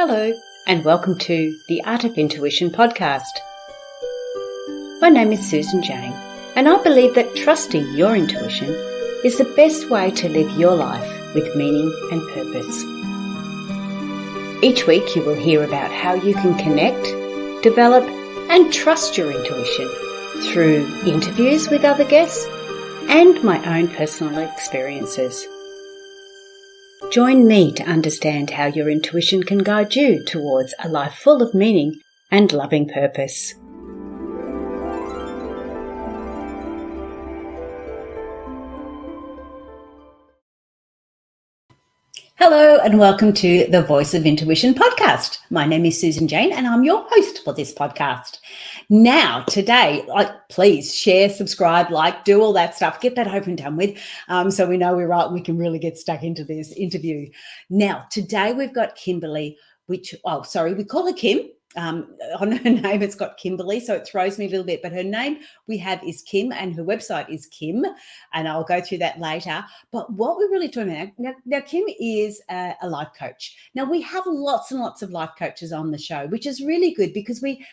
Hello, and welcome to the Art of Intuition podcast. My name is Susan Jane, and I believe that trusting your intuition is the best way to live your life with meaning and purpose. Each week you will hear about how you can connect, develop, and trust your intuition through interviews with other guests and my own personal experiences. Join me to understand how your intuition can guide you towards a life full of meaning and loving purpose. Hello and welcome to the Voice of Intuition podcast. My name is Susan Jane and I'm your host for this podcast. Now, today, please share, subscribe, do all that stuff. Get that over and done with so we know we're right and we can really get stuck into this interview. Now, today we've got Kimberly, we call her Kim. On her name, it's got Kimberly, so it throws me a little bit. But her name we have is Kim, and her website is Kim, and I'll go through that later. But what we're really talking about now, Kim is a life coach. Now, we have lots and lots of life coaches on the show, which is really good because we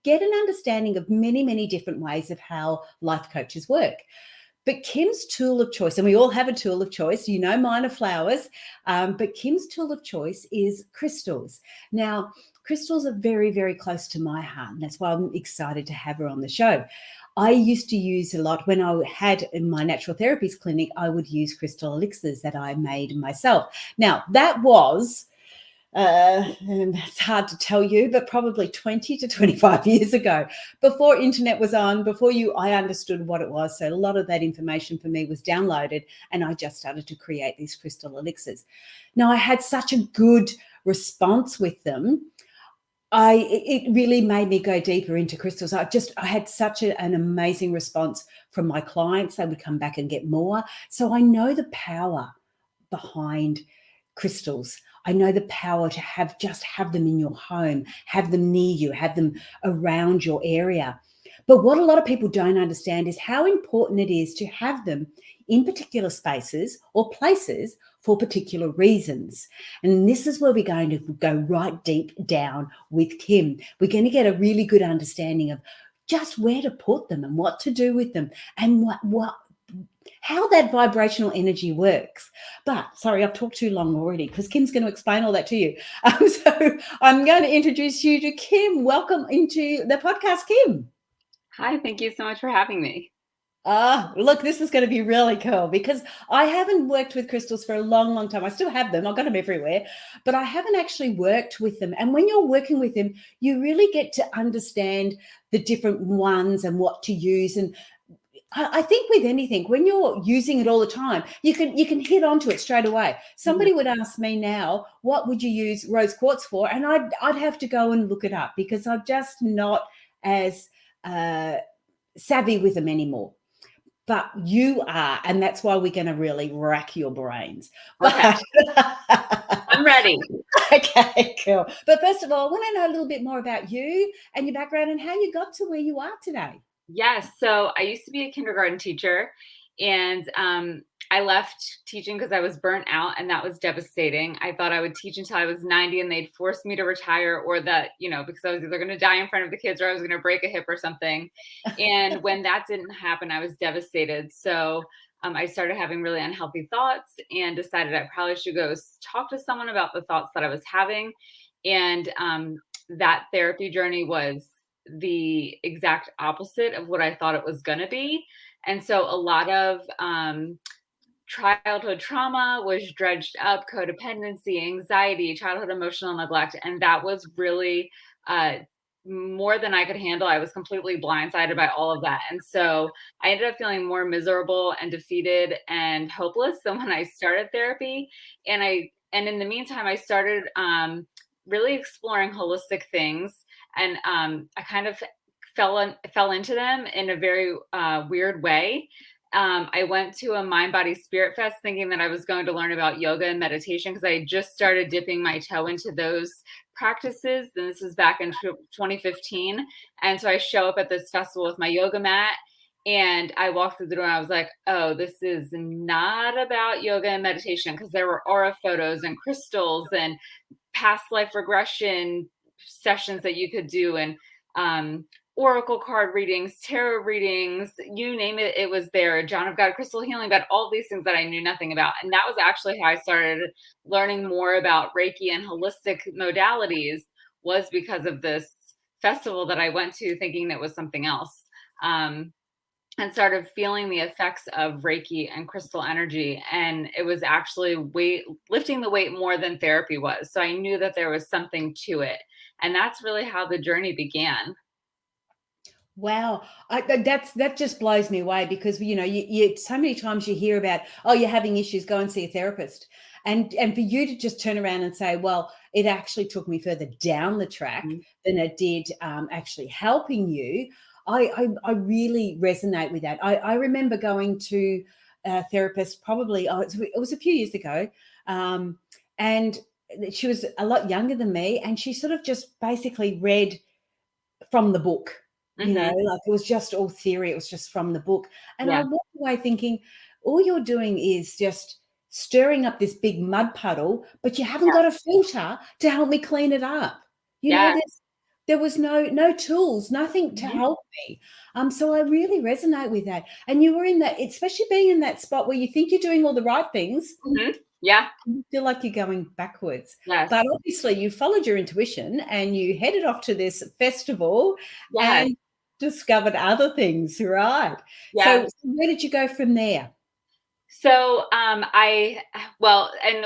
get an understanding of many, many different ways of how life coaches work. But Kim's tool of choice, and we all have a tool of choice, mine are flowers, but Kim's tool of choice is crystals. Now, crystals are very, very close to my heart, and that's why I'm excited to have her on the show. I used to use a lot when I had in my natural therapies clinic, I would use crystal elixirs that I made myself. Now, that was, and it's hard to tell you, but probably 20 to 25 years ago, before internet was on, I understood what it was. So a lot of that information for me was downloaded, and I just started to create these crystal elixirs. Now, I had such a good response with them. It really made me go deeper into crystals. I had such an amazing response from my clients. They would come back and get more. So I know the power behind crystals. I know the power to have them in your home, have them near you, have them around your area. But what a lot of people don't understand is how important it is to have them in particular spaces or places for particular reasons. And this is where we're going to go right deep down with Kim. We're going to get a really good understanding of just where to put them and what to do with them and how that vibrational energy works. But sorry, I've talked too long already because Kim's going to explain all that to you. So I'm going to introduce you to Kim. Welcome into the podcast, Kim. Hi, thank you so much for having me. Look, this is going to be really cool because I haven't worked with crystals for a long, long time. I still have them. I've got them everywhere, but I haven't actually worked with them. And when you're working with them, you really get to understand the different ones and what to use. And I think with anything, when you're using it all the time, you can hit onto it straight away. Somebody would ask me now, what would you use rose quartz for? And I'd have to go and look it up because I'm just not as savvy with them anymore. But you are, and that's why we're going to really rack your brains. Okay. I'm ready. Okay, cool. But first of all, I want to know a little bit more about you and your background and how you got to where you are today. Yes. So I used to be a kindergarten teacher, and I left teaching because I was burnt out, and that was devastating. I thought I would teach until I was 90 and they'd force me to retire, or that, because I was either going to die in front of the kids or I was going to break a hip or something. And when that didn't happen, I was devastated. So I started having really unhealthy thoughts and decided I probably should go talk to someone about the thoughts that I was having. And that therapy journey was the exact opposite of what I thought it was going to be. And so a lot of childhood trauma was dredged up, codependency, anxiety, childhood emotional neglect. And that was really more than I could handle. I was completely blindsided by all of that. And so I ended up feeling more miserable and defeated and hopeless than when I started therapy. And in the meantime, I started really exploring holistic things. And I kind of fell into them in a very weird way. I went to a Mind Body Spirit Fest thinking that I was going to learn about yoga and meditation because I just started dipping my toe into those practices. And this was back in 2015. And so I show up at this festival with my yoga mat, and I walked through the door and I was like, oh, this is not about yoga and meditation, because there were aura photos and crystals and past life regression sessions that you could do, and oracle card readings, tarot readings, you name it, it was there. John of God, crystal healing, about all these things that I knew nothing about. And that was actually how I started learning more about Reiki and holistic modalities, was because of this festival that I went to thinking it was something else. And started feeling the effects of Reiki and crystal energy. And it was actually lifting the weight more than therapy was. So I knew that there was something to it. And that's really how the journey began. Wow, that just blows me away, because you so many times you hear about, oh, you're having issues, go and see a therapist, and for you to just turn around and say, well, it actually took me further down the track Mm-hmm. than it did actually helping you. I really resonate with that. I remember going to a therapist probably, it was a few years ago, and she was a lot younger than me, and she sort of just basically read from the book, Mm-hmm. like it was just all theory. It was just from the book. And I Yeah. walked away thinking, all you're doing is just stirring up this big mud puddle, but you haven't got a filter to help me clean it up. Yeah. There was no tools, nothing to Mm-hmm. help me. So I really resonate with that. And you were in that, especially being in that spot where you think you're doing all the right things, Mm-hmm. Yeah. you feel like you're going backwards. Yes. But obviously you followed your intuition and you headed off to this festival Yes. and discovered other things, right? So Yes. where did you go from there? So and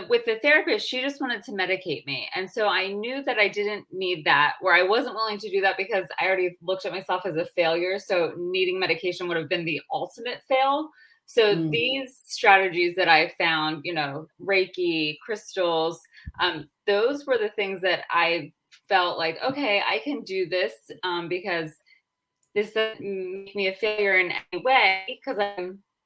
with the therapist, she just wanted to medicate me. And so I knew that I didn't need that, where I wasn't willing to do that because I already looked at myself as a failure. So needing medication would have been the ultimate fail. So Mm. these strategies that I found, Reiki, crystals, those were the things that I felt like, okay, I can do this, because this doesn't make me a failure in any way, because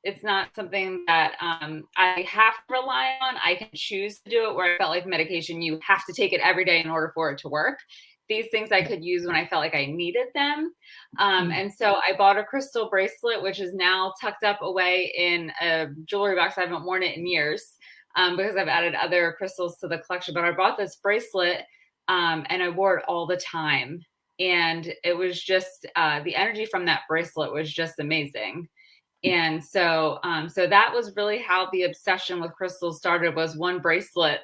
it's not something that I have to rely on. I can choose to do it, where I felt like medication, you have to take it every day in order for it to work. These things I could use when I felt like I needed them. Mm. And so I bought a crystal bracelet, which is now tucked up away in a jewelry box. I haven't worn it in years, because I've added other crystals to the collection. But I bought this bracelet, and I wore it all the time. And it was just the energy from that bracelet was just amazing. And so that was really how the obsession with crystals started, was one bracelet,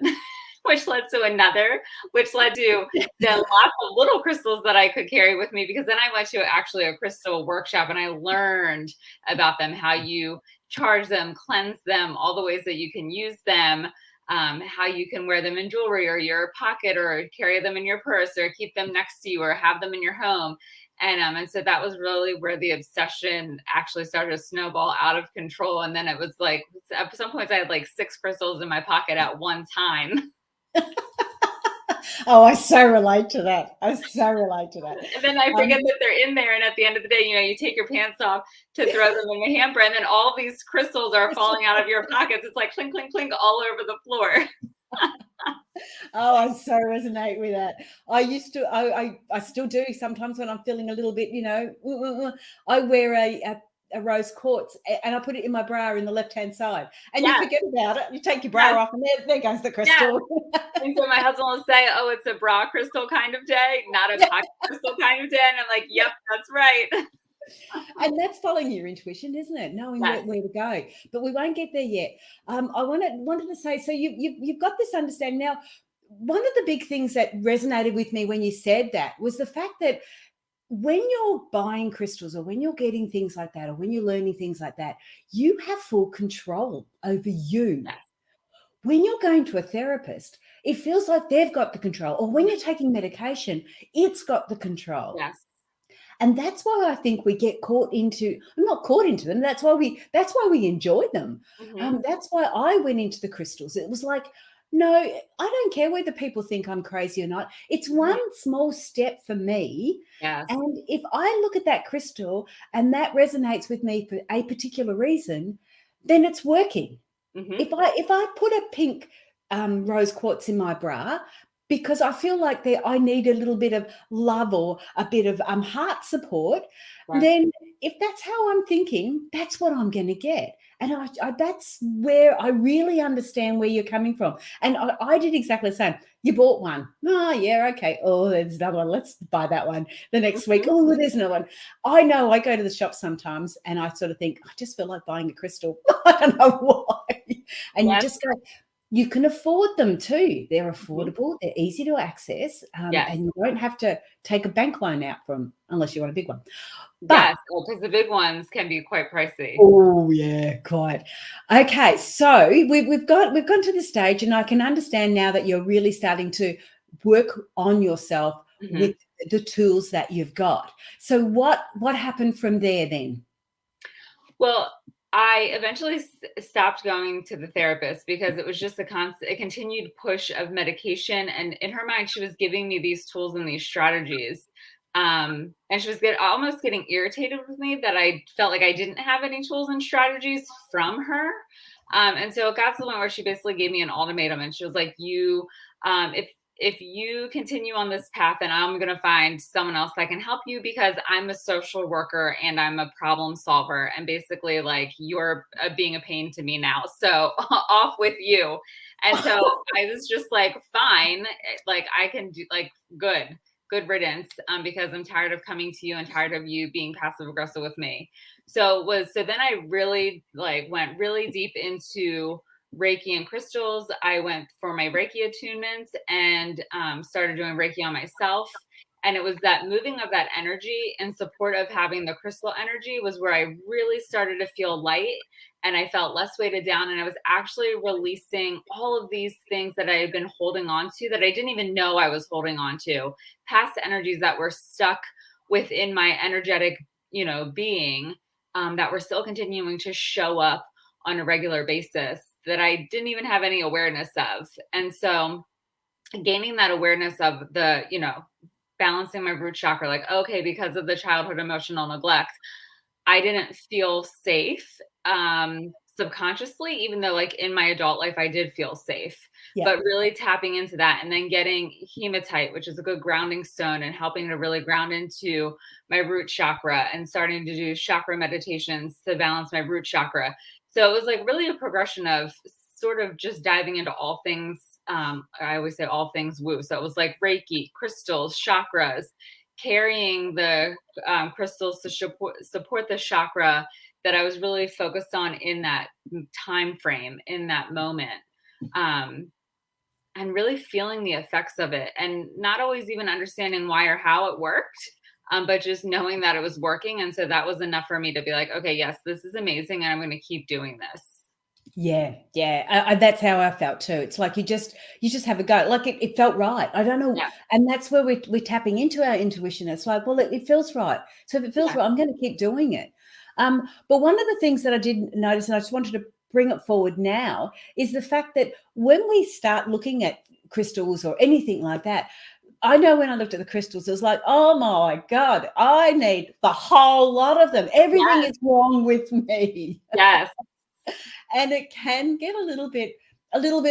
which led to another, which led to then lots of little crystals that I could carry with me, because then I went to actually a crystal workshop and I learned about them, how you charge them, cleanse them, all the ways that you can use them, how you can wear them in jewelry or your pocket, or carry them in your purse, or keep them next to you, or have them in your home. And so that was really where the obsession actually started to snowball out of control. And then it was like, at some points I had like 6 crystals in my pocket at one time. Oh, I so relate to that. I so relate to that. And then I forget that they're in there. And at the end of the day, you take your pants off to throw them in the hamper, and then all these crystals are falling out of your pockets. It's like clink, clink, clink all over the floor. Oh, I so resonate with that. I used to, I still do sometimes when I'm feeling a little bit, I wear a rose quartz, and I put it in my bra in the left-hand side, and you forget about it. You take your bra off, and there goes the crystal. And so my husband will say, oh, it's a bra crystal kind of day, not a pocket crystal kind of day. And I'm like, yep, that's right. And that's following your intuition, isn't it? Knowing where to go. But we won't get there yet. I wanted to say, so you've got this understanding now. One of the big things that resonated with me when you said that was the fact that when you're buying crystals, or when you're getting things like that, or when you're learning things like that, you have full control over you. Yes. When you're going to a therapist, it feels like they've got the control. Or when you're taking medication, it's got the control. Yes. And that's why I think we get not caught into them. That's why we enjoy them. Mm-hmm. That's why I went into the crystals. It was like, no, I don't care whether people think I'm crazy or not. It's one small step for me. Yes. And if I look at that crystal and that resonates with me for a particular reason, then it's working. Mm-hmm. If I put a pink rose quartz in my bra because I feel like I need a little bit of love or a bit of heart support, then if that's how I'm thinking, that's what I'm going to get. And that's where I really understand where you're coming from. And I did exactly the same. You bought one. Oh, yeah, okay. Oh, there's another one. Let's buy that one. The next week, oh, there's another one. I know I go to the shop sometimes and I sort of think, I just feel like buying a crystal. I don't know why. And you Yes. just go, you can afford them too. They're Mhm. affordable. They're easy to access. Yes. And you don't have to take a bank loan out from unless you want a big one. But Yes, because the big ones can be quite pricey. oh yeah, quite. Okay, so we've gone to this stage, and I can understand now that you're really starting to work on yourself Mhm. with the tools that you've got. So what happened from there then? Well, I eventually stopped going to the therapist because it was just a continued push of medication. And in her mind, she was giving me these tools and these strategies. And she was almost getting irritated with me that I felt like I didn't have any tools and strategies from her. And so it got to the point where she basically gave me an ultimatum, and she was like, if you continue on this path, then I'm going to find someone else that can help you, because I'm a social worker and I'm a problem solver. And basically, like, you're being a pain to me now. So off with you. And so I was just like, fine, like, I can do, like, good riddance, because I'm tired of coming to you and tired of you being passive aggressive with me. So then I really went really deep into Reiki and crystals. I went for my Reiki attunements and started doing Reiki on myself. And it was that moving of that energy in support of having the crystal energy was where I really started to feel light, and I felt less weighted down. And I was actually releasing all of these things that I had been holding on to that I didn't even know I was holding on to, past energies that were stuck within my energetic, being, that were still continuing to show up on a regular basis that I didn't even have any awareness of. And so gaining that awareness of the, balancing my root chakra, like, okay, because of the childhood emotional neglect, I didn't feel safe, subconsciously, even though, like, in my adult life, I did feel safe. Yeah. But really tapping into that, and then getting hematite, which is a good grounding stone, and helping to really ground into my root chakra, and starting to do chakra meditations to balance my root chakra. So it was like really a progression of sort of just diving into all things. I always say all things woo. So it was like Reiki, crystals, chakras, carrying the crystals to support the chakra that I was really focused on in that time frame, in that moment. Um, and really feeling the effects of it, and not always even understanding why or how it worked, but just knowing that it was working. And so that was enough for me to be like, okay, yes, this is amazing, and I'm going to keep doing this. Yeah, yeah. That's how I felt too. It's like you just have a go. Like it felt right. I don't know, Yeah. and that's where we're tapping into our intuition. It's like, well, it feels right. So if it feels Yeah. right, I'm going to keep doing it. But one of the things that I did notice, and I just wanted to bring it forward now, is the fact that when we start looking at crystals or anything like that, I know when I looked at the crystals, it was like, oh my God, I need the whole lot of them. Everything Yes. is wrong with me. Yes. And it can get a little bit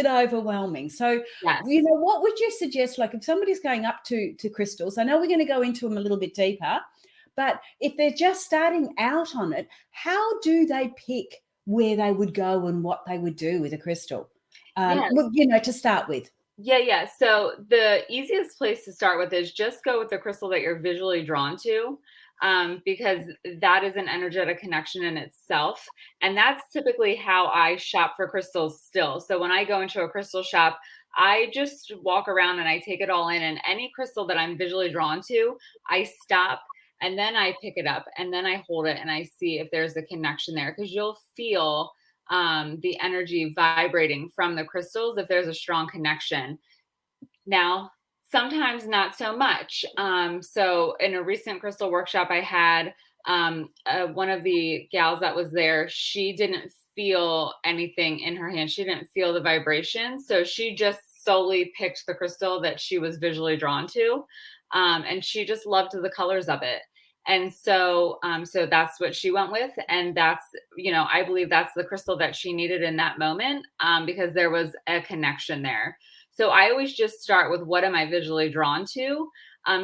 overwhelming. So, Yes. what would you suggest? Like, if somebody's going up to crystals, I know we're going to go into them a little bit deeper, but if they're just starting out on it, how do they pick where they would go and what they would do with a crystal? Yes. Well, to start with. Yeah. So the easiest place to start with is just go with the crystal that you're visually drawn to, because that is an energetic connection in itself. And that's typically how I shop for crystals still. So when I go into a crystal shop, I just walk around and I take it all in. And any crystal that I'm visually drawn to, I stop and then I pick it up and then I hold it and I see if there's a connection there, because you'll feel the energy vibrating from the crystals if there's a strong connection. Now, sometimes not so much. So in a recent crystal workshop I had, one of the gals that was there, she didn't feel anything in her hand. She didn't feel the vibration. So she just solely picked the crystal that she was visually drawn to. And she just loved the colors of it. And so that's what she went with. And that's, I believe that's the crystal that she needed in that moment, because there was a connection there. So I always just start with, what am I visually drawn to?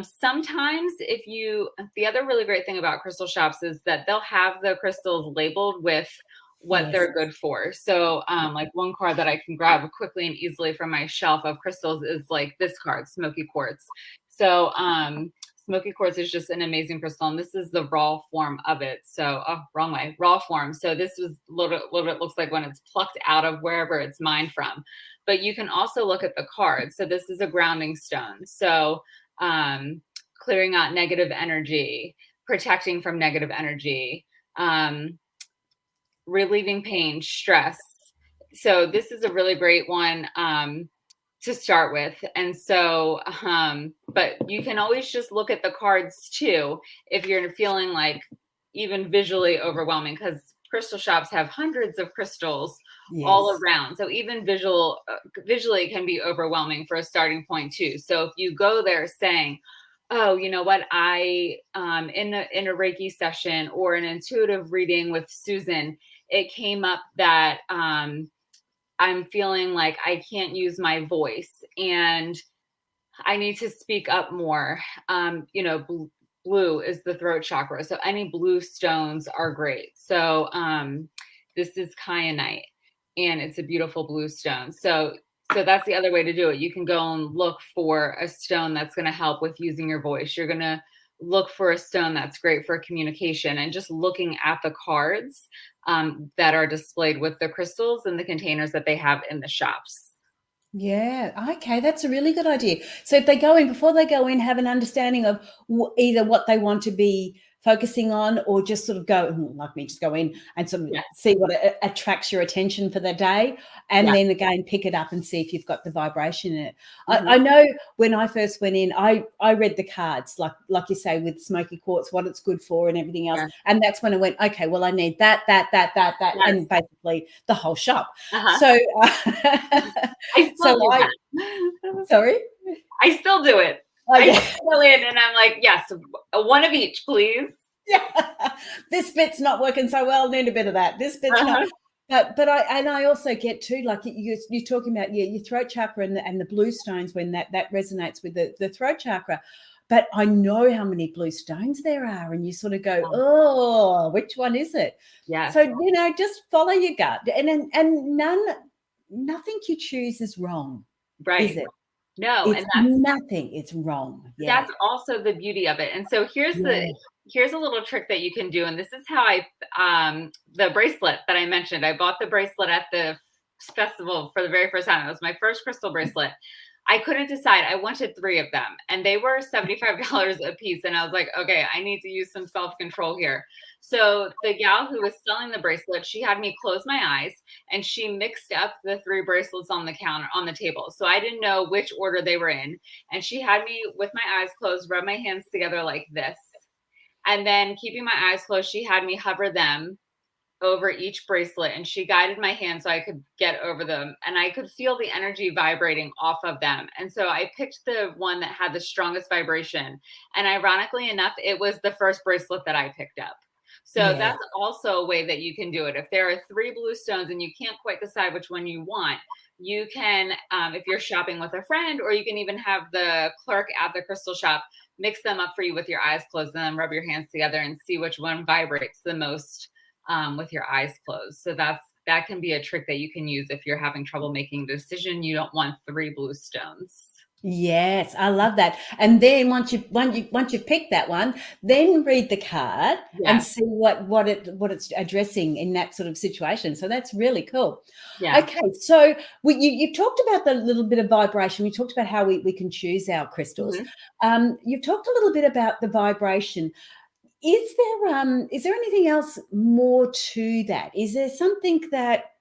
Sometimes the other really great thing about crystal shops is that they'll have the crystals labeled with what Yes. they're good for. So like one card that I can grab quickly and easily from my shelf of crystals is like this card, Smoky Quartz. So Smoky Quartz is just an amazing crystal, and this is the raw form of it. So, oh, wrong way, raw form. So this is what it looks like when it's plucked out of wherever it's mined from. But you can also look at the card. So this is a grounding stone. So clearing out negative energy, protecting from negative energy, relieving pain, stress. So this is a really great one to start with. And so, but you can always just look at the cards too if you're feeling like even visually overwhelming, because crystal shops have hundreds of crystals all Yes. around. So even visually can be overwhelming for a starting point too. So if you go there saying, oh, you know what, I in a Reiki session or an intuitive reading with Susan, it came up that I'm feeling like I can't use my voice and I need to speak up more. Blue is the throat chakra. So any blue stones are great. So this is kyanite, and it's a beautiful blue stone. So that's the other way to do it. You can go and look for a stone that's going to help with using your voice. You're going to look for a stone that's great for communication, and just looking at the cards that are displayed with the crystals and the containers that they have in the shops. Yeah. Okay. That's a really good idea. So if they go in, before they go in, have an understanding of either what they want to be focusing on, or just sort of go, like me, just go in and sort of Yeah. see what attracts your attention for the day. And Yeah. then again, pick it up and see if you've got the vibration in it. Mhm. I know when I first went in, I read the cards, like you say, with Smoky Quartz, what it's good for and everything else. Yeah. And that's when I went, okay, well, I need that, Yes. and basically the whole shop. Uh-huh. So, I still do that. sorry. I still do it. Oh, I yeah. just go in and I'm like, yes, one of each, please. Yeah. This bit's not working so well. Need a bit of that. This bit's not. But I also get too, like you're talking about, your throat chakra and the blue stones, when that resonates with the throat chakra. But I know how many blue stones there are, and you sort of go, oh, which one is it? Yes. So just follow your gut, and nothing you choose is wrong, Right. is it? No, It's and that's nothing. It's wrong. Yeah. that's also the beauty of it. And so here's a little trick that you can do. And this is how the bracelet that I mentioned, I bought the bracelet at the festival for the very first time. It was my first crystal bracelet. I couldn't decide. I wanted 3 of them, and they were $75 a piece. And I was like, okay, I need to use some self-control here. So the gal who was selling the bracelet, she had me close my eyes, and she mixed up the 3 bracelets on the table. So I didn't know which order they were in. And she had me with my eyes closed, rub my hands together like this. And then, keeping my eyes closed, she had me hover them over each bracelet, and she guided my hand so I could get over them, and I could feel the energy vibrating off of them. And so I picked the one that had the strongest vibration. And ironically enough, it was the first bracelet that I picked up. So that's also a way that you can do it. If there are 3 blue stones and you can't quite decide which one you want, you can, if you're shopping with a friend, or you can even have the clerk at the crystal shop mix them up for you with your eyes closed, and then rub your hands together and see which one vibrates the most with your eyes closed. So that can be a trick that you can use if you're having trouble making a decision. You don't want 3 blue stones. Yes, I love that. And then once you pick that one, then read the card and see what it's addressing in that sort of situation. So that's really cool. Yeah. Okay, so you've talked about the little bit of vibration. We talked about how we can choose our crystals. You've talked a little bit about the vibration. Is there anything else more to that? Is there something that,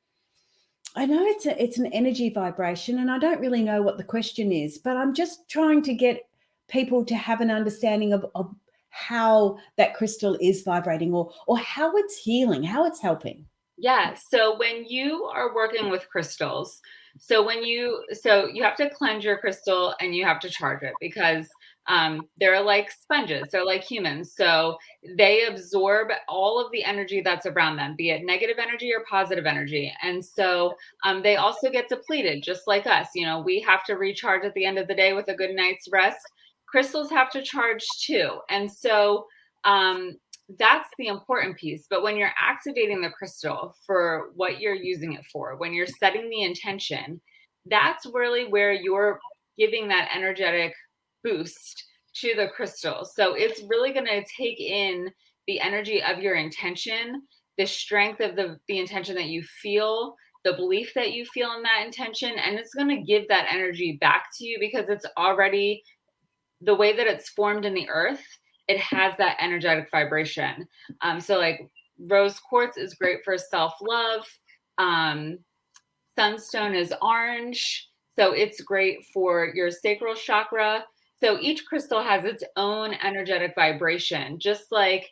I know it's an energy vibration, and I don't really know what the question is, but I'm just trying to get people to have an understanding of how that crystal is vibrating, or how it's healing, how it's helping. Yeah. So when you are working with crystals, so you have to cleanse your crystal and you have to charge it, because they're like sponges. They're like humans. So they absorb all of the energy that's around them, be it negative energy or positive energy. And so they also get depleted, just like us. We have to recharge at the end of the day with a good night's rest. Crystals have to charge too. And so that's the important piece. But when you're activating the crystal for what you're using it for, when you're setting the intention, that's really where you're giving that energetic boost to the crystal. So it's really going to take in the energy of your intention, the strength of the intention that you feel, the belief that you feel in that intention, and it's going to give that energy back to you because it's already the way that it's formed in the earth. It has that energetic vibration. So like rose quartz is great for self-love. Um, Sunstone is orange, so it's great for your sacral chakra. So each crystal has its own energetic vibration, just like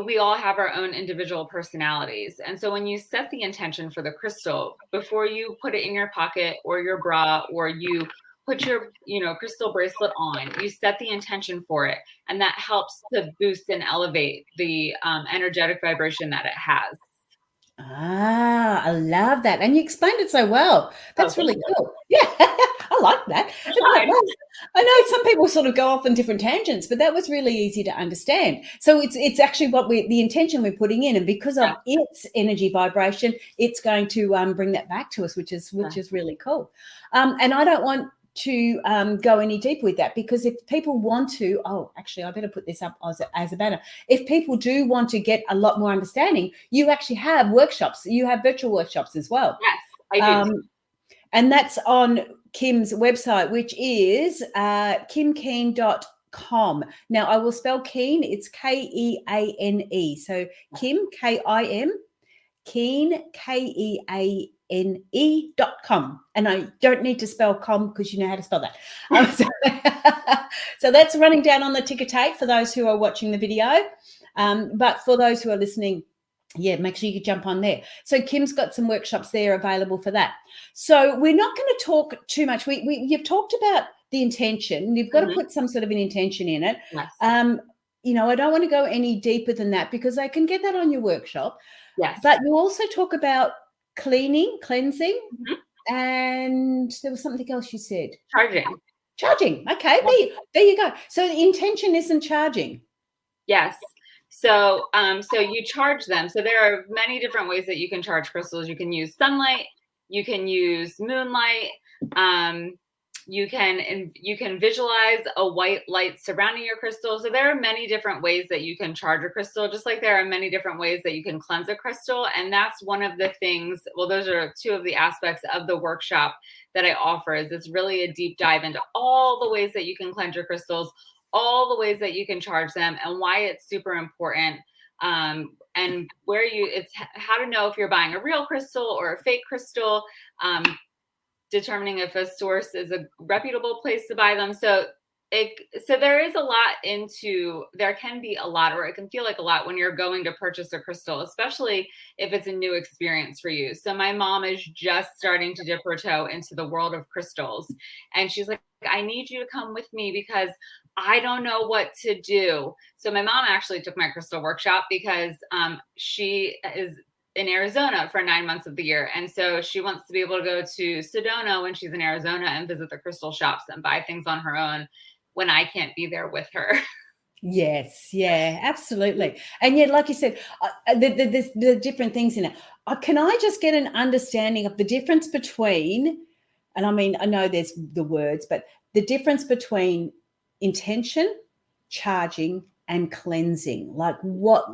we all have our own individual personalities. And so when you set the intention for the crystal, before you put it in your pocket or your bra, or you put your, crystal bracelet on, you set the intention for it. And that helps to boost and elevate the energetic vibration that it has. Ah, I love that. And you explained it so well. Oh, That's thank really you. cool. Yeah, I like that. I It's like, tried. well, I know some people sort of go off on different tangents, but that was really easy to understand. So it's actually the intention we're putting in, and because of Yeah. its energy vibration, it's going to bring that back to us, which is really cool. And I don't want to go any deeper with that, because if people want to, actually I better put this up as a banner. If people do want to get a lot more understanding, you actually have workshops, you have virtual workshops as well. Yes, I do. And that's on Kim's website, which is kimkeane.com. Now I will spell Keane, it's Keane. So Kim, Kim, Keane, KEANE.com. And I don't need to spell com because you know how to spell that. So that's running down on the ticker tape for those who are watching the video. But for those who are listening, make sure you jump on there. So Kim's got some workshops there available for that. So we're not going to talk too much. You've talked about the intention. You've got to put some sort of an intention in it. Yes. I don't want to go any deeper than that because I can get that on your workshop. Yes. But you also talk about cleansing, and there was something else you said. Charging. Okay, there you go. So the intention isn't charging. Yes. So you charge them. So there are many different ways that you can charge crystals. You can use sunlight. You can use moonlight. You can visualize a white light surrounding your crystal. So there are many different ways that you can charge a crystal, just like there are many different ways that you can cleanse a crystal. And that's one of the things, well, those are two of the aspects of the workshop that I offer. Is it's really a deep dive into all the ways that you can cleanse your crystals, all the ways that you can charge them, and why it's super important. And it's how to know if you're buying a real crystal or a fake crystal, determining if a source is a reputable place to buy them. So there is a lot there can be a lot, or it can feel like a lot when you're going to purchase a crystal, especially if it's a new experience for you. So my mom is just starting to dip her toe into the world of crystals. And she's like, I need you to come with me because I don't know what to do. So my mom actually took my crystal workshop because she is in Arizona for 9 months of the year. And so she wants to be able to go to Sedona when she's in Arizona and visit the crystal shops and buy things on her own when I can't be there with her. Yes, yeah, absolutely. And yet, like you said, the different things in it. Can I just get an understanding of the difference between, and I mean, I know there's the words, but the difference between intention, charging, and cleansing? Like what?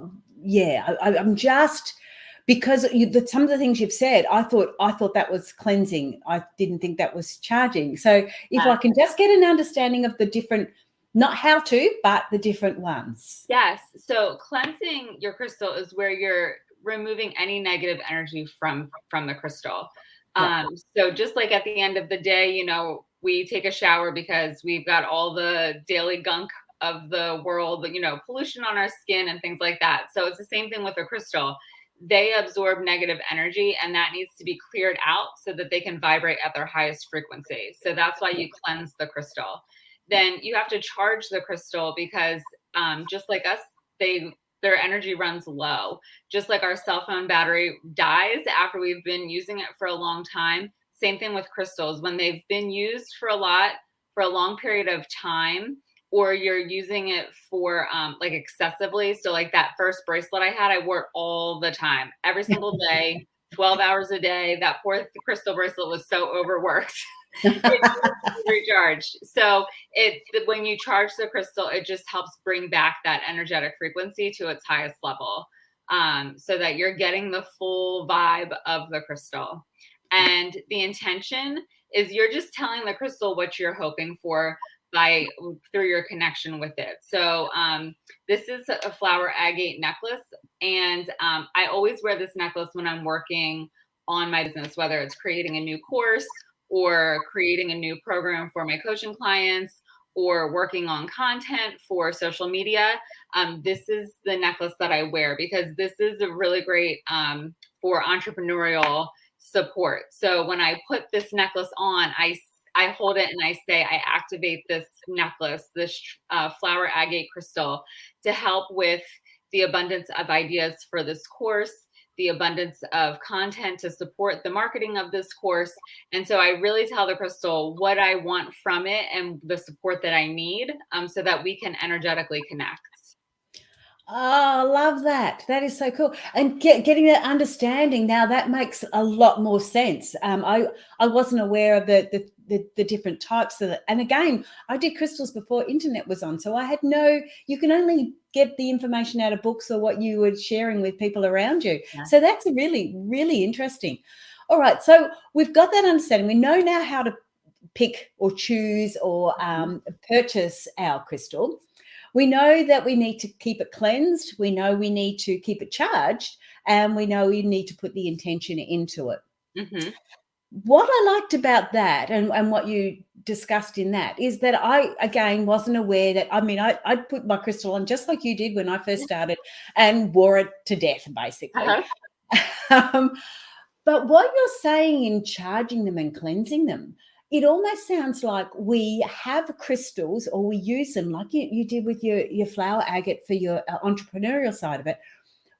Yeah, I'm just... because some of the things you've said, I thought that was cleansing. I didn't think that was charging. So if I can just get an understanding of the different, not how to, but the different ones. Yes. So cleansing your crystal is where you're removing any negative energy from the crystal. Yeah. So just like at the end of the day, we take a shower because we've got all the daily gunk of the world, pollution on our skin and things like that. So it's the same thing with a crystal. They absorb negative energy, and that needs to be cleared out so that they can vibrate at their highest frequency. So that's why you cleanse the crystal. Then you have to charge the crystal because just like us, their energy runs low. Just like our cell phone battery dies after we've been using it for a long time. Same thing with crystals. When they've been used for a long period of time, or you're using it for like excessively. So like that first bracelet I had, I wore it all the time, every single day, 12 hours a day. That poor crystal bracelet was so overworked. It needs to be recharged. So when you charge the crystal, it just helps bring back that energetic frequency to its highest level, so that you're getting the full vibe of the crystal. And the intention is you're just telling the crystal what you're hoping for through your connection with it. So this is a flower agate necklace, and I always wear this necklace when I'm working on my business, whether it's creating a new course or creating a new program for my coaching clients or working on content for social media. This is the necklace that I wear because this is a really great for entrepreneurial support. So when I put this necklace on, I hold it and I say, I activate this necklace, this flower agate crystal, to help with the abundance of ideas for this course, the abundance of content to support the marketing of this course. And so I really tell the crystal what I want from it and the support that I need, so that we can energetically connect. Oh, love that. That is so cool. And getting that understanding now, that makes a lot more sense. I wasn't aware of the different types of it. And again, I did crystals before internet was on, so I had you can only get the information out of books or what you were sharing with people around you. Yeah. So that's really, really interesting. All right, so we've got that understanding. We know now how to pick or choose or purchase our crystal. We know that we need to keep it cleansed. We know we need to keep it charged, and we know we need to put the intention into it. Mm-hmm. What I liked about that and what you discussed in that is that I, again, wasn't aware that, I put my crystal on just like you did when I first started and wore it to death, basically. Um, but what you're saying in charging them and cleansing them, it almost sounds like we have crystals or we use them like you did with your flower agate for your entrepreneurial side of it.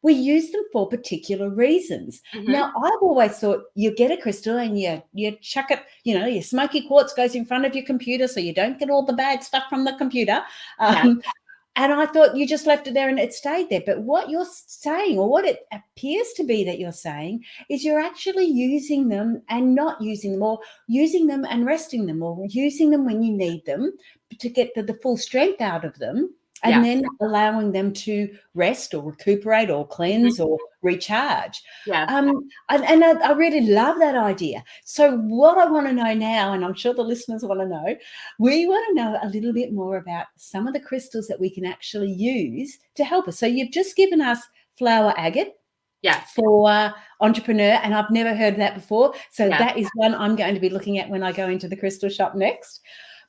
We use them for particular reasons. Mm-hmm. Now, I've always thought you get a crystal and you chuck it, your smoky quartz goes in front of your computer so you don't get all the bad stuff from the computer. And I thought you just left it there and it stayed there. But what you're saying, or what it appears to be that you're saying, is you're actually using them and not using them, or using them and resting them, or using them when you need them to get the full strength out of them, and then allowing them to rest or recuperate or cleanse or recharge. And I really love that idea. So what I want to know now, and I'm sure the listeners want to know, we want to know a little bit more about some of the crystals that we can actually use to help us. So you've just given us flower agate. Yes. For entrepreneur, and I've never heard that before. So that is one I'm going to be looking at when I go into the crystal shop next.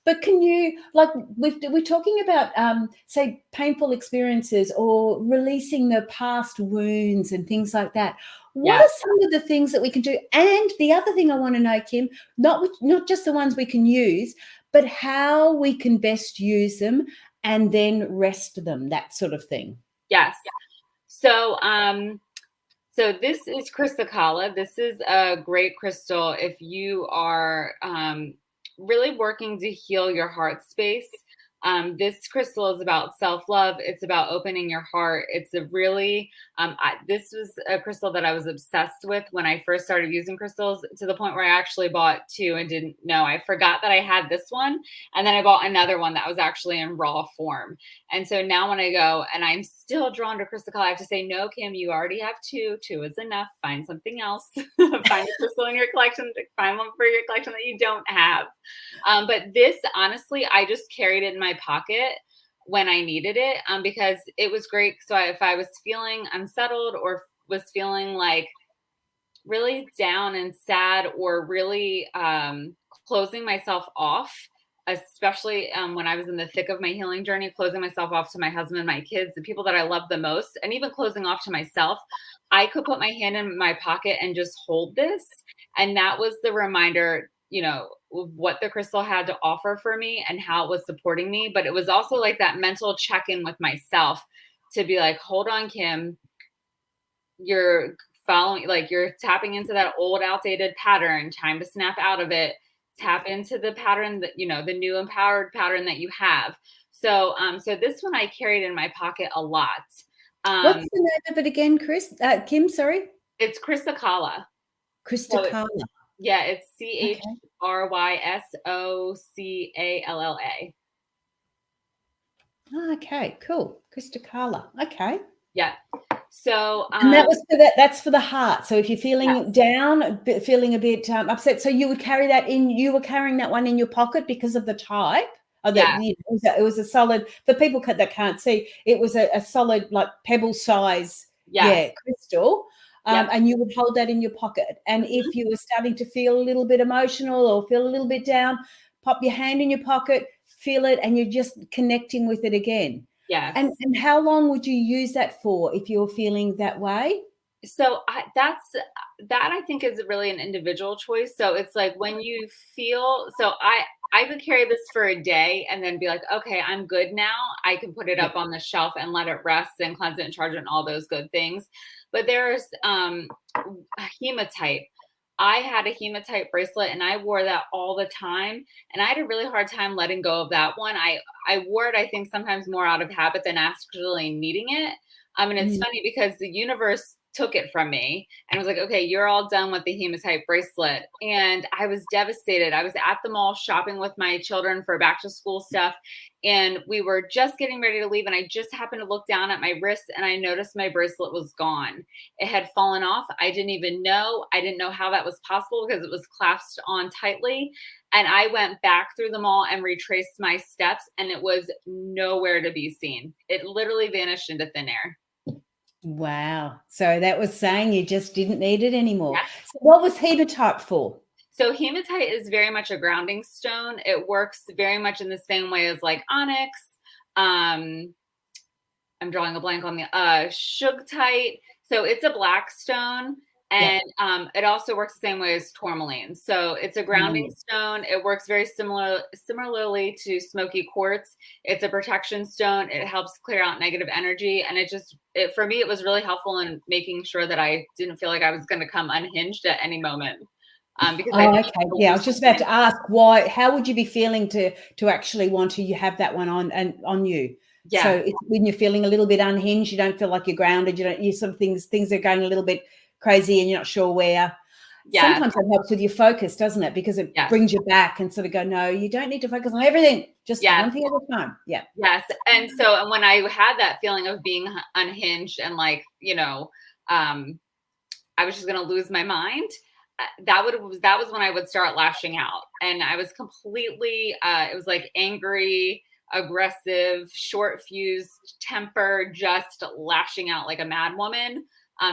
But can you, like, we're talking about, say, painful experiences or releasing the past wounds and things like that. What are some of the things that we can do? And the other thing I want to know, Kim, not just the ones we can use, but how we can best use them and then rest them, that sort of thing. Yes. So, so this is Chrysocolla. This is a great crystal if you are really working to heal your heart space. This crystal is about self-love. It's about opening your heart. It's a really, this was a crystal that I was obsessed with when I first started using crystals, to the point where I actually bought two and didn't know. I forgot that I had this one. And then I bought another one that was actually in raw form. And so now when I go, and I'm still drawn to Chrysocolla, I have to say, no, Kim, you already have two. Two is enough. Find something else. Find a crystal in your collection. Find one for your collection that you don't have. But this, honestly, I just carried it in my pocket when I needed it, because it was great. So if I was feeling unsettled or was feeling like really down and sad, or really closing myself off, especially when I was in the thick of my healing journey, closing myself off to my husband, my kids, the people that I love the most, and even closing off to myself, I could put my hand in my pocket and just hold this. And that was the reminder, what the crystal had to offer for me and how it was supporting me. But it was also like that mental check-in with myself to be like, hold on, Kim, you're following, like, you're tapping into that old outdated pattern, time to snap out of it. tap into the pattern that, the new empowered pattern that you have. So, so this one I carried in my pocket a lot. What's the name of it again, Kim, sorry? It's Chrysocala. Krista So Carla. yeah, it's Okay. Chrysocalla. Okay, cool. Krista Carla. Okay. Yeah. So, And that's for the heart. So if you're feeling down, feeling a bit upset, so you would carry that in, you were carrying that one in your pocket because of the type. Yeah. It was a solid, for people that can't see, it was a solid, like pebble size, Yes. crystal. Yep. And you would hold that in your pocket. And if you were starting to feel a little bit emotional or feel a little bit down, pop your hand in your pocket, feel it, and you're just connecting with it again. Yes. And how long would you use that for if you're feeling that way? So that I think is really an individual choice. So it's like when you feel, so I would carry this for a day and then be like, okay, I'm good now. I can put it Yeah. up on the shelf and let it rest and cleanse it and charge it and all those good things. But there's a hematite. I had a hematite bracelet and I wore that all the time. And I had a really hard time letting go of that one. I wore it, I think, sometimes more out of habit than actually needing it. And it's Mm. funny because the universe took it from me and was like, okay, you're all done with the hematite bracelet. And I was devastated. I was at the mall shopping with my children for back to school stuff. And we were just getting ready to leave. And I just happened to look down at my wrist and I noticed my bracelet was gone. It had fallen off. I didn't even know. I didn't know how that was possible because it was clasped on tightly. And I went back through the mall and retraced my steps and it was nowhere to be seen. It literally vanished into thin air. Wow. So that was saying you just didn't need it anymore. Yeah. So what was hematite for? So hematite is very much a grounding stone. It works very much in the same way as like onyx. I'm drawing a blank on the shugtite. So it's a black stone. And it also works the same way as tourmaline. So it's a grounding stone. It works very similarly to smoky quartz. It's a protection stone. It helps clear out negative energy. And for me, it was really helpful in making sure that I didn't feel like I was going to come unhinged at any moment. Because okay. Yeah, I was just about to ask how would you be feeling to actually want to have that one on you? Yeah. So when you're feeling a little bit unhinged, you don't feel like you're grounded, you sort of things are going a little bit crazy and you're not sure where. Yeah. Sometimes it helps with your focus, doesn't it? Because it brings you back and sort of go, no, you don't need to focus on everything. Just one thing at a time. Yeah. Yes. And when I had that feeling of being unhinged and like, I was just going to lose my mind, that was when I would start lashing out. And I was completely, it was like angry, aggressive, short fused temper, just lashing out like a mad woman.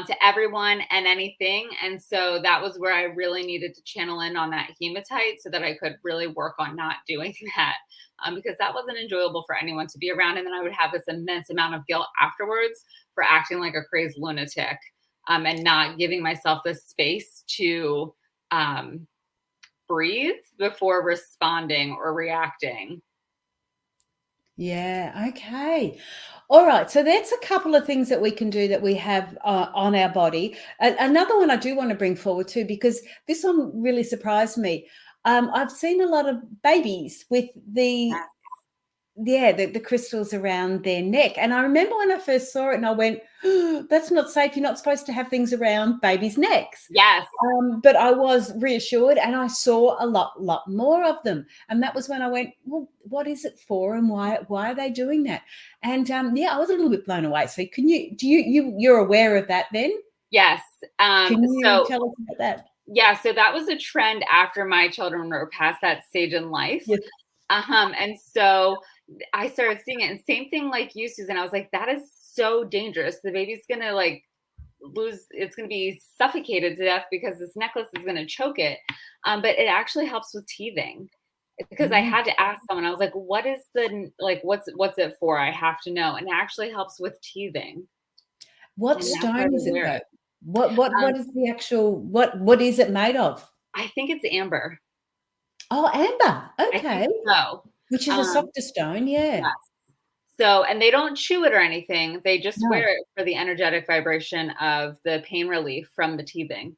To everyone and anything. And so that was where I really needed to channel in on that hematite so that I could really work on not doing that, because that wasn't enjoyable for anyone to be around. And then I would have this immense amount of guilt afterwards for acting like a crazed lunatic, and not giving myself the space to breathe before responding or reacting. Yeah. Okay. All right. So that's a couple of things that we can do that we have on our body. Another one I do want to bring forward too, because this one really surprised me. I've seen a lot of babies with the crystals around their neck. And I remember when I first saw it and I went, oh, that's not safe. You're not supposed to have things around babies' necks. Yes. But I was reassured and I saw a lot more of them. And that was when I went, well, what is it for and why are they doing that? And I was a little bit blown away. So you're aware of that then? Yes. Can you tell us about that? Yeah, so that was a trend after my children were past that stage in life. Yes. And so I started seeing it. And same thing like you, Susan. I was like, that is so dangerous. The baby's gonna like it's gonna be suffocated to death because this necklace is gonna choke it. But it actually helps with teething. Because I had to ask someone, I was like, what is what's it for? I have to know. And it actually helps with teething. What stone is it though? What is the actual what is it made of? I think it's amber. Oh, amber. Okay. I think so. Which is a softer stone, yeah. Yes. So, and they don't chew it or anything. They just No. wear it for the energetic vibration of the pain relief from the teething.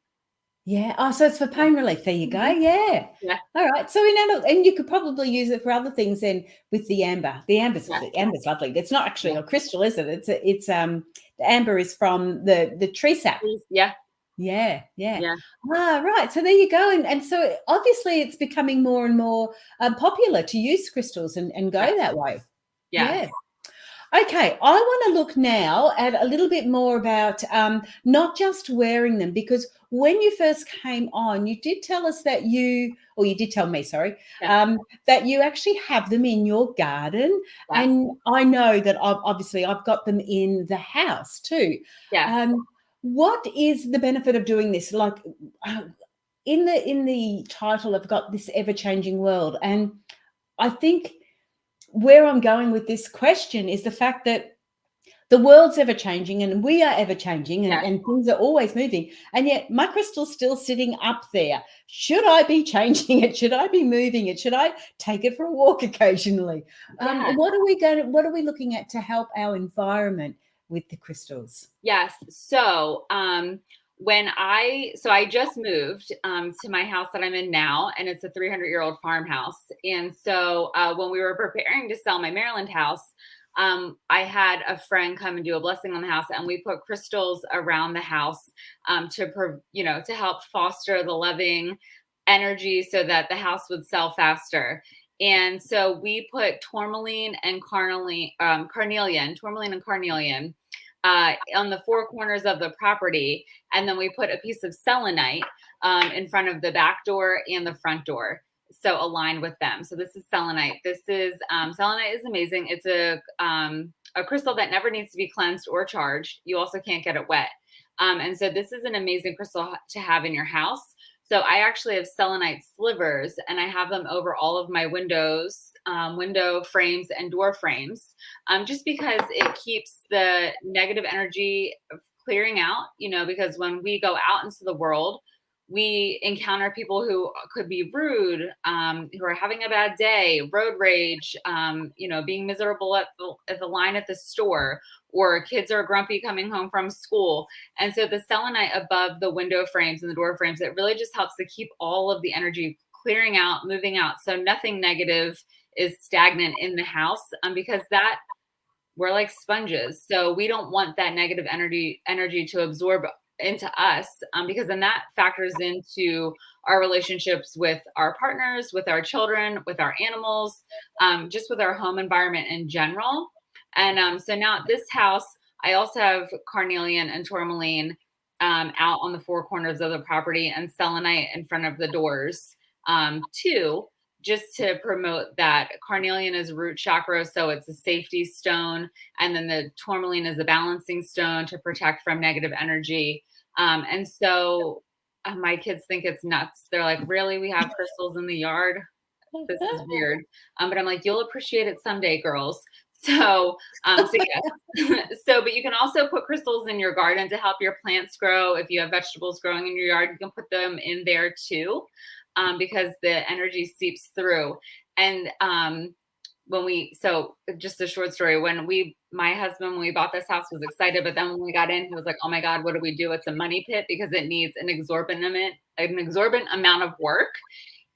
Yeah. Oh, so it's for pain relief. There you go. Mhm. Yeah. Yeah, All right. So we know, and you could probably use it for other things then with the amber. yeah, The amber's lovely. It's not actually yeah. a crystal, is it? The amber is from the tree sap. Yeah, Yeah, yeah. yeah, Ah, right. So there you go. And so obviously it's becoming more and more popular to use crystals and go yes, that way. yes, Yeah. Okay, I want to look now at a little bit more about not just wearing them, because when you first came on, you did tell us that or you did tell me, sorry, yeah, that you actually have them in your garden. yes, And I know that obviously I've got them in the house too. yes, What is the benefit of doing this? Like uh, in the title, I've got this ever changing world, and I think where I'm going with this question is the fact that the world's ever changing and we are ever changing yes, and things are always moving. And yet my crystal's still sitting up there. Should I be changing it? Should I be moving it? Should I take it for a walk occasionally? yeah. What are we looking at to help our environment with the crystals? Yes. So, I just moved to my house that I'm in now, and it's a 300-year-old farmhouse. And so, when we were preparing to sell my Maryland house, I had a friend come and do a blessing on the house, and we put crystals around the house to help foster the loving energy so that the house would sell faster. And so we put tourmaline and carnelian on the four corners of the property. And then we put a piece of selenite in front of the back door and the front door. So aligned with them. So this is selenite. Selenite is amazing. It's a crystal that never needs to be cleansed or charged. You also can't get it wet. And so this is an amazing crystal to have in your house. So I actually have selenite slivers, and I have them over all of my windows, window frames and door frames, just because it keeps the negative energy clearing out, because when we go out into the world, we encounter people who could be rude, who are having a bad day, road rage, being miserable at the line at the store, or kids are grumpy coming home from school. And so the selenite above the window frames and the door frames, it really just helps to keep all of the energy clearing out, moving out. So nothing negative is stagnant in the house, because that we're like sponges. So we don't want that negative energy to absorb into us, because then that factors into our relationships with our partners, with our children, with our animals, just with our home environment in general. And so now at this house, I also have carnelian and tourmaline out on the four corners of the property, and selenite in front of the doors too, just to promote that. Carnelian is root chakra, so it's a safety stone. And then the tourmaline is a balancing stone to protect from negative energy. And so my kids think it's nuts. They're like, really? We have crystals in the yard? This is weird. But I'm like, you'll appreciate it someday, girls. So yes. But you can also put crystals in your garden to help your plants grow. If you have vegetables growing in your yard, you can put them in there too, because the energy seeps through. And just a short story, my husband, when we bought this house, was excited, but then when we got in, he was like, oh my God, what do we do? It's a money pit because it needs an exorbitant amount of work.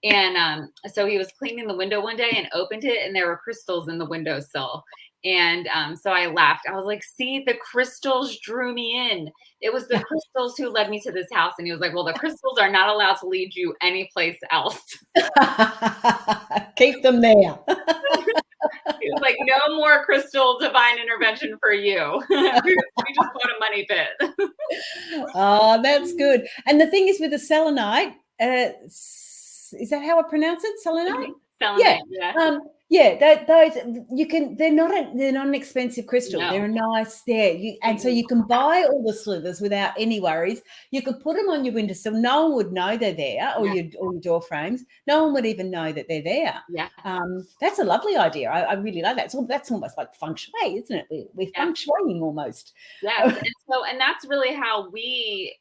And so he was cleaning the window one day and opened it, and there were crystals in the windowsill. And so I laughed. I was like, see, the crystals drew me in. It was the crystals who led me to this house. And he was like, well, the crystals are not allowed to lead you anyplace else. Keep them there. He was like, no more crystal divine intervention for you. We just bought a money pit. Oh, that's good. And the thing is with the selenite, is that how I pronounce it? Selenite? Yeah. Selenite, yeah. Yeah, those they're not an expensive crystal. No. They're nice there. And so you can buy all the slivers without any worries. You could put them on your windowsill. No one would know they're there, or Yeah. your door frames. No one would even know that they're there. Yeah. That's a lovely idea. I really like that. So that's almost like feng shui, isn't it? We're Yeah. feng shuiing almost. Yes. And that's really how we,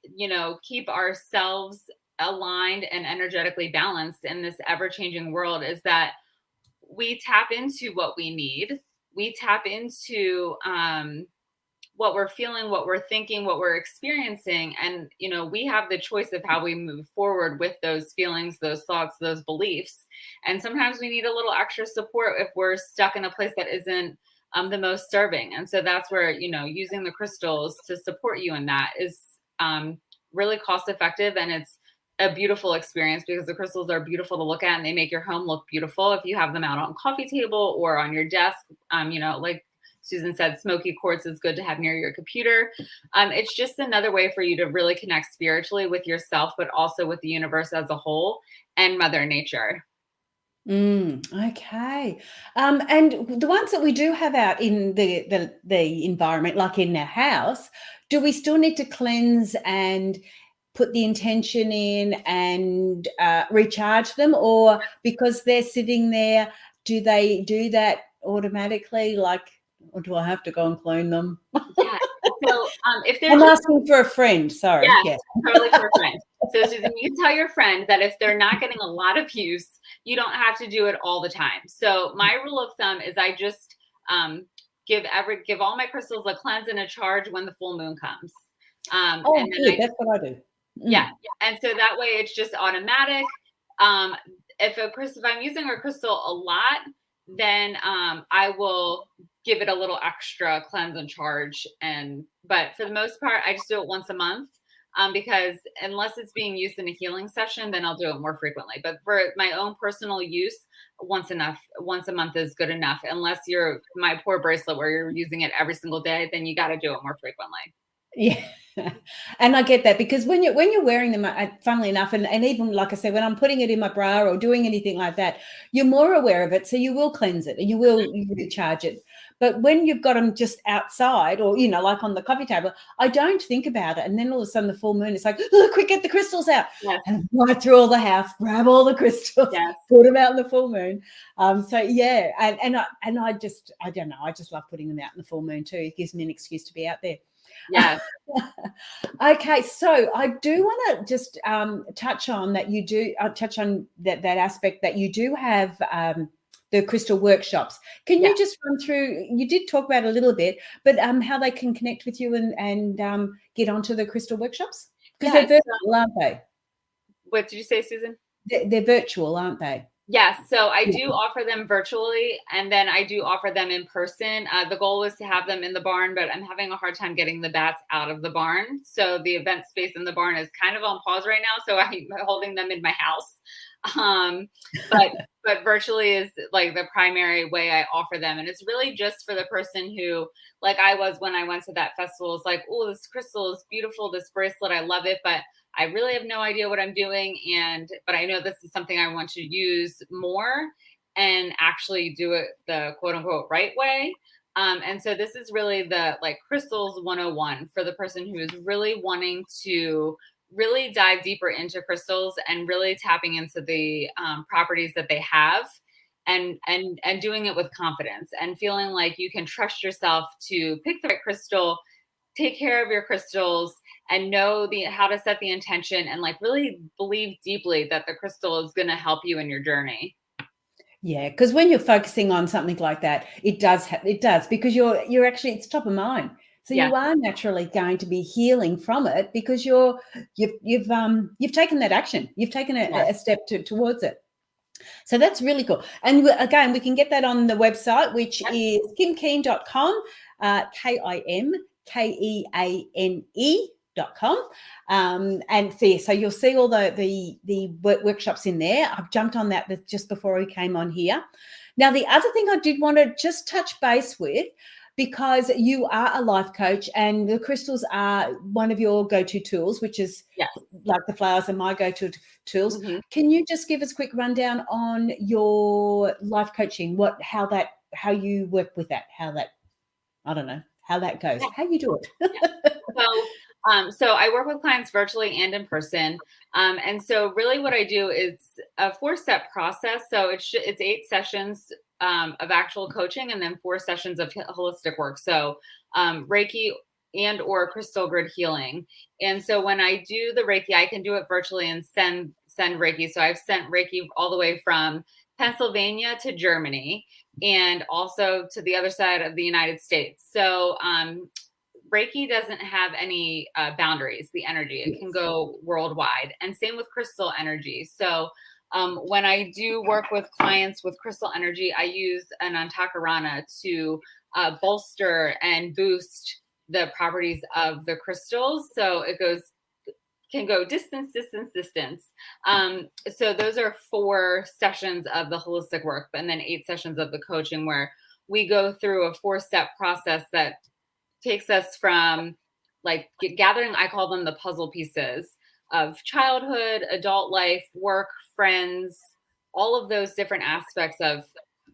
keep ourselves aligned and energetically balanced in this ever-changing world, is that we tap into what we need. We tap into what we're feeling, what we're thinking, what we're experiencing. And, we have the choice of how we move forward with those feelings, those thoughts, those beliefs. And sometimes we need a little extra support if we're stuck in a place that isn't the most serving. And so that's where, using the crystals to support you in that is really cost effective. And it's a beautiful experience because the crystals are beautiful to look at and they make your home look beautiful. If you have them out on coffee table or on your desk, like Susan said, smoky quartz is good to have near your computer. It's just another way for you to really connect spiritually with yourself, but also with the universe as a whole and Mother Nature. Okay. And the ones that we do have out in the environment, like in our house, do we still need to cleanse and put the intention in and recharge them, or because they're sitting there, do they do that automatically? Like, or do I have to go and clean them? Yeah. So if they're I'm asking for a friend. Sorry. Yes, totally for a friend. So Susan, you tell your friend that if they're not getting a lot of use, you don't have to do it all the time. So my rule of thumb is I just give all my crystals a cleanse and a charge when the full moon comes. And then good. That's what I do. Yeah. And so that way it's just automatic. If I'm using a crystal a lot, then I will give it a little extra cleanse and charge. But for the most part, I just do it once a month. Because unless it's being used in a healing session, then I'll do it more frequently. But for my own personal use, once a month is good enough. Unless you're my poor bracelet where you're using it every single day, then you got to do it more frequently. Yeah. And I get that, because when you're wearing them, funnily enough, and even like I said, when I'm putting it in my bra or doing anything like that, you're more aware of it. So you will cleanse it and you will recharge it. But when you've got them just outside or, like on the coffee table, I don't think about it. And then all of a sudden the full moon, it's like, oh, quick, get the crystals out. Yes. And right through all the house, grab all the crystals, yes. put them out in the full moon. So yeah. And I don't know. I just love putting them out in the full moon too. It gives me an excuse to be out there. Yeah. Okay, so I do want to just touch on that. You do touch on that aspect that you do have the crystal workshops. Can you just run through? You did talk about it a little bit, but how they can connect with you and get onto the crystal workshops, because they're virtual, aren't they? What did you say, Susan? They're virtual, aren't they? Yes. So I do offer them virtually, and then I do offer them in person. The goal was to have them in the barn, but I'm having a hard time getting the bats out of the barn. So the event space in the barn is kind of on pause right now. So I'm holding them in my house. But virtually is like the primary way I offer them. And it's really just for the person who, like I was when I went to that festival, is like, oh, this crystal is beautiful, this bracelet, I love it, but I really have no idea what I'm doing. But I know this is something I want to use more and actually do it the quote unquote right way. And so this is really the like crystals 101 for the person who is really wanting to really dive deeper into crystals and really tapping into the properties that they have, and doing it with confidence and feeling like you can trust yourself to pick the right crystal, take care of your crystals, and know how to set the intention and like really believe deeply that the crystal is going to help you in your journey. Yeah, because when you're focusing on something like that, it does because you're actually, it's top of mind. So you are naturally going to be healing from it because you've taken that action. You've taken a step towards it. So that's really cool. And again, we can get that on the website, which is kimkeane.com, KIMKEANE.com. And so you'll see all the workshops in there. I've jumped on that just before we came on here. Now, the other thing I did want to just touch base with, because you are a life coach and the crystals are one of your go-to tools, which is like the flowers are my go-to tools. Mm-hmm. Can you just give us a quick rundown on your life coaching, how you work with that, how that goes, how you do it? So I work with clients virtually and in person. And so really what I do is a 4-step process. So it's 8 sessions of actual coaching and then 4 sessions of holistic work. So Reiki and or crystal grid healing. And so when I do the Reiki, I can do it virtually and send Reiki. So I've sent Reiki all the way from Pennsylvania to Germany and also to the other side of the United States. So Reiki doesn't have any boundaries, the energy. It can go worldwide. And same with crystal energy. So when I do work with clients with crystal energy, I use an antakarana to bolster and boost the properties of the crystals. So it can go distance, distance, distance. So those are 4 sessions of the holistic work, and then 8 sessions of the coaching, where we go through a 4-step process that takes us from like gathering, I call them the puzzle pieces of childhood, adult life, work, friends, all of those different aspects of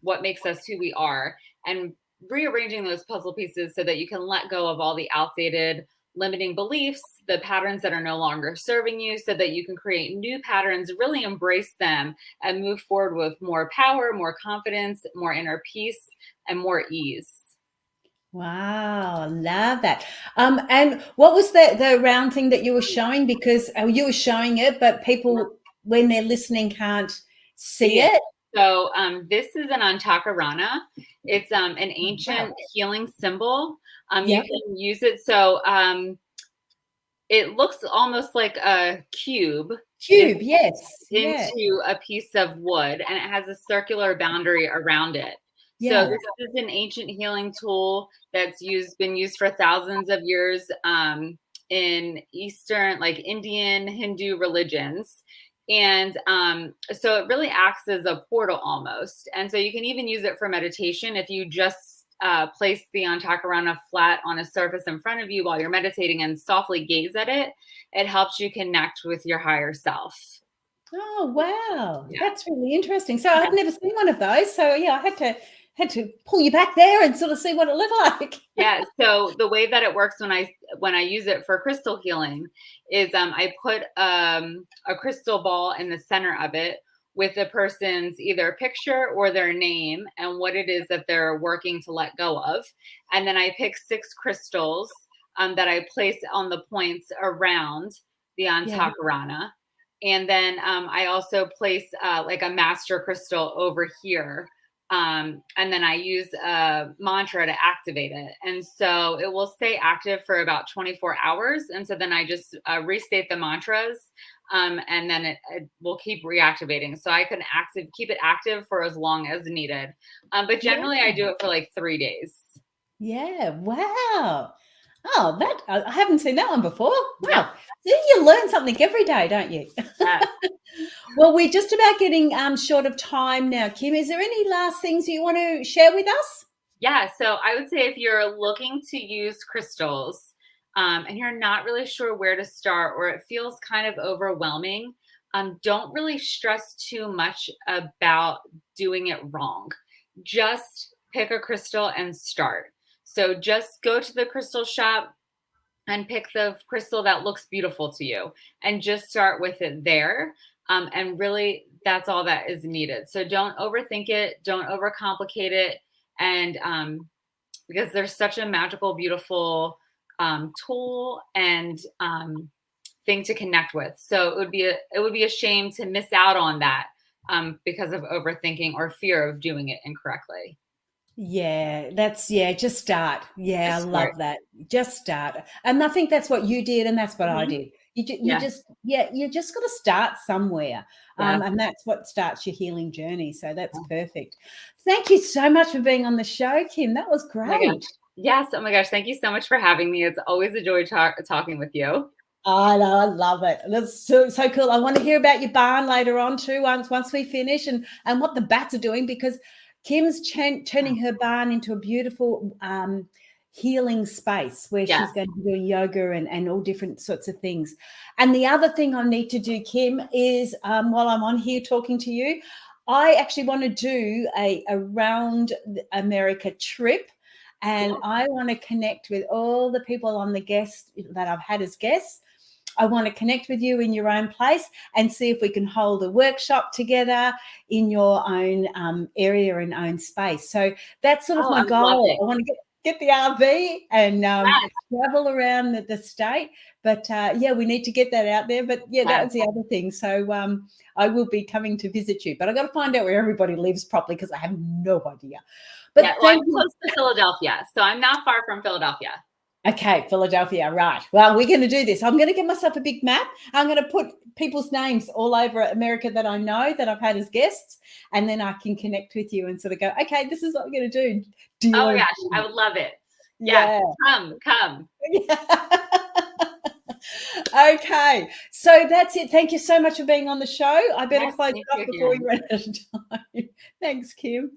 what makes us who we are, and rearranging those puzzle pieces so that you can let go of all the outdated limiting beliefs, the patterns that are no longer serving you, so that you can create new patterns, really embrace them, and move forward with more power, more confidence, more inner peace, and more ease. Wow, I love that. And what was the round thing that you were showing? Because you were showing it, but people, when they're listening, can't see it. So this is an antakarana. It's an ancient healing symbol. You can use it. So it looks almost like a cube. Yes. Into a piece of wood, and it has a circular boundary around it. So this is an ancient healing tool that's been used for thousands of years in Eastern, like Indian, Hindu religions. And so it really acts as a portal almost. And so you can even use it for meditation. If you just place the antakarana flat on a surface in front of you while you're meditating and softly gaze at it, it helps you connect with your higher self. Oh, wow. That's really interesting. So I've never seen one of those. So I had to pull you back there and sort of see what it looked like. Yeah. So the way that it works when I use it for crystal healing is I put a crystal ball in the center of it with the person's either picture or their name and what it is that they're working to let go of. And then I pick 6 crystals that I place on the points around the antakarana. And then I also place like a master crystal over here. And then I use a mantra to activate it. And so it will stay active for about 24 hours. And so then I just restate the mantras and then it will keep reactivating. So I can keep it active for as long as needed. But generally I do it for like 3 days. Yeah. Wow. Oh, that I haven't seen that one before. Wow. See, you learn something every day, don't you? Well, we're just about getting short of time now, Kim. Is there any last things you want to share with us? Yeah. So I would say if you're looking to use crystals and you're not really sure where to start, or it feels kind of overwhelming, don't really stress too much about doing it wrong. Just pick a crystal and start. So just go to the crystal shop and pick the crystal that looks beautiful to you and just start with it there. And really, that's all that is needed. So don't overthink it. Don't overcomplicate it. And because there's such a magical, beautiful tool and thing to connect with. So it would be a shame to miss out on that because of overthinking or fear of doing it incorrectly. Yeah, just start. Yeah, Just I start. love that. Just start. And I think that's what you did and that's what I did. You just got to start somewhere. And that's what starts your healing journey. So that's perfect. Thank you so much for being on the show, Kim. That was great. Yes. Oh my gosh. Thank you so much for having me. It's always a joy talking with you. I know, I love it. That's so cool. I want to hear about your barn later on too, once we finish, and what the bats are doing, because Kim's turning her barn into a beautiful healing space where she's going to be doing yoga and all different sorts of things. And the other thing I need to do, Kim, is while I'm on here talking to you, I actually want to do a round America trip. And I want to connect with all the people on the guests that I've had as guests. I want to connect with you in your own place and see if we can hold a workshop together in your own area and own space. So that's sort of my goal. I want to get the RV and travel around the state. But we need to get that out there. But that was the other thing. So I will be coming to visit you, but I got to find out where everybody lives properly because I have no idea. But I'm close to Philadelphia, so I'm not far from Philadelphia. Okay, Philadelphia, right. Well, we're going to do this. I'm going to get myself a big map. I'm going to put people's names all over America that I know that I've had as guests, and then I can connect with you and sort of go, okay, this is what we're going to do. Do you Oh my want gosh, to I would love it. Yes, Yeah. come. Okay, so that's it. Thank you so much for being on the show. I better Yes, close thank it you off before we again. run out of time. Thanks, Kim.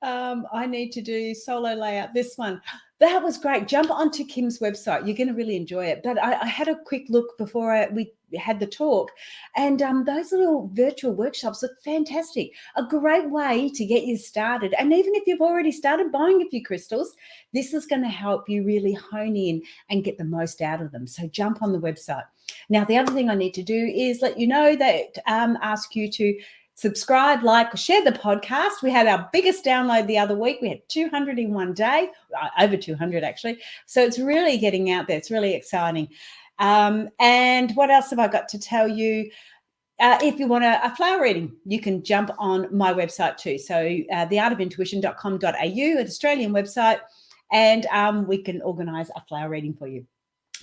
I need to do solo layout. This one. That was great. Jump onto Kim's website. You're going to really enjoy it. But I had a quick look before we had the talk, and those little virtual workshops look fantastic. A great way to get you started. And even if you've already started buying a few crystals, this is going to help you really hone in and get the most out of them. So jump on the website. Now, the other thing I need to do is let you know that ask you to subscribe, like, or share the podcast. We had our biggest download the other week. We had 200 in one day, over 200 actually. So it's really getting out there. It's really exciting. And what else have I got to tell you? If you want a flower reading, you can jump on my website too. So theartofintuition.com.au, an Australian website, and we can organise a flower reading for you.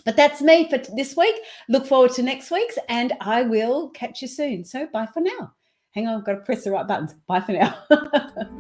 But that's me for this week. Look forward to next week's, and I will catch you soon. So bye for now. Hang on, I've got to press the right buttons. Bye for now.